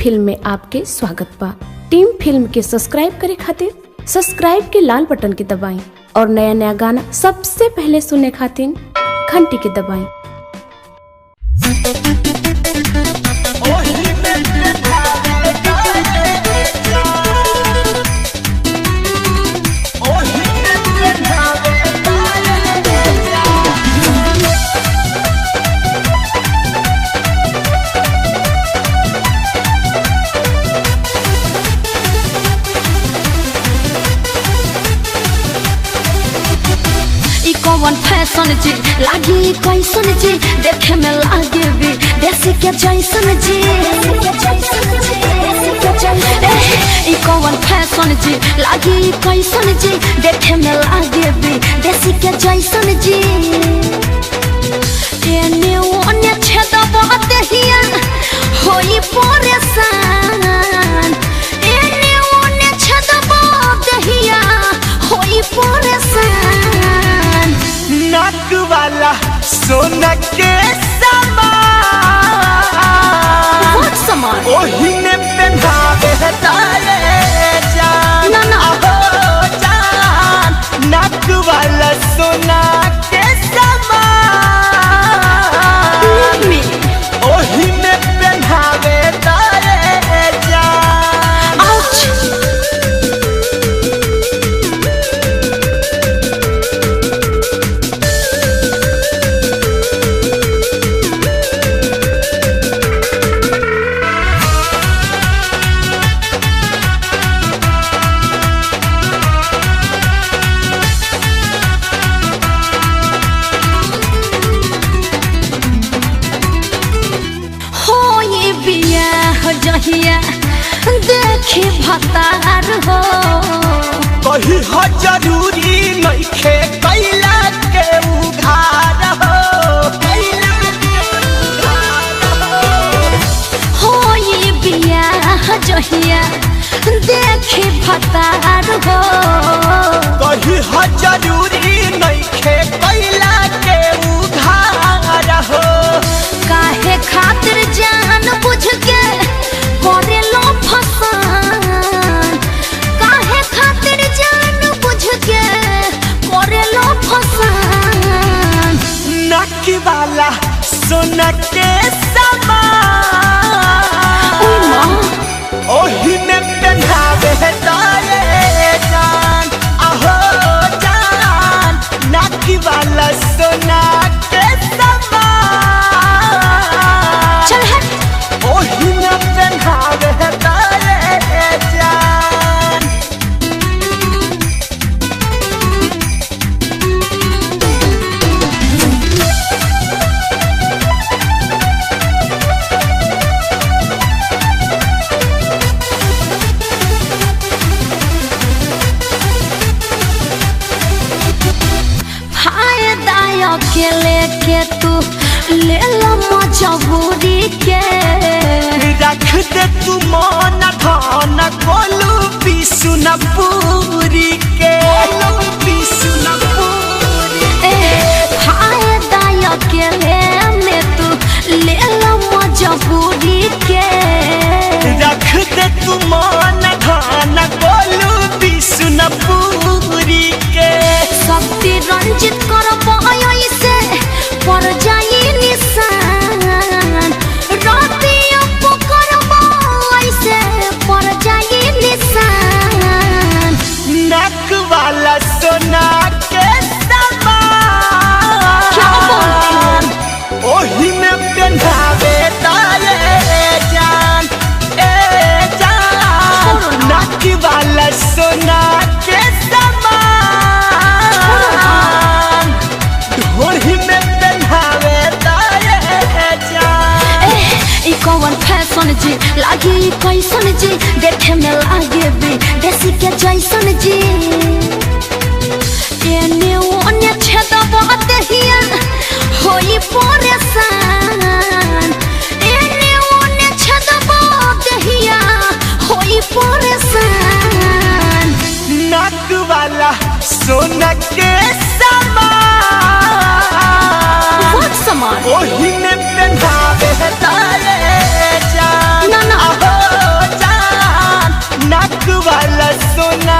Film में आपके स्वागत बा। टीम फिल्म के सब्सक्राइब करे खातिर सब्सक्राइब के लाल बटन के दबाएं और नया नया गाना सबसे पहले सुनने खातिर घंटी के दबाएं। कौन फैशन जी लागी कैसन जी देखे में लागे भी देसी के जैसन जी। ई कौन फैशन जी लागी कैसन जी देखे में लागे भी देसी के जैसन जी। एने ओने छेदबा देहिया होई परेशान, एने ओने छेदबा देहिया होई परेशान। नाक वाला सोना के समान ओही में पहनावे तारे जान। ना ना हो जान नाक वाला सोना के समान ओही में पहनावे तारे जान। जहिया देखी भतार हो कही हो जरूरी नइखे कैला के उधार हो ये बियाह जहिया देखी भतार हो कही हो जरूरी नइखे कैला के उधार हो। काहे खातिर जान बुझ के करे लो फसान, काहे खातिर जान बुझ के करे लो फसान। नाक वाला सोना के समान ओही में पहनावे तारे जान। आहो जान नाक वाला सोना के समान चल हट ओही में पहनावे तारे जान। फायदा अकेले के तू ले लो मजबूरी के रख दे तू मन धन कोलू बिसुन पूरी के फायदा अकेले में तू ले लो मजबूरी के रख दे तू मन धन कोलू बिसुन पूरी के। शक्ति रंजित कर से पर जाई निशान, राती अप कर से पर जाई निशान। नाक वाला सोना के क्या बोलती समान ओही में पहनावे तारे जान। ए जान नाक वाला सोना के समान ओही में पहनावे तारे जान। ई कौन फैशन जी लागी कैसन जी देखे में लागे भी देसी के जैसन जी। एने ओने छेदबा देहिया होई परेशान, एने ओने छेदबा देहिया होई परेशान। नाक वाला सोना के समान समान ओही में पहनावे तारे जान। ना ना आहो नाक वाला सोना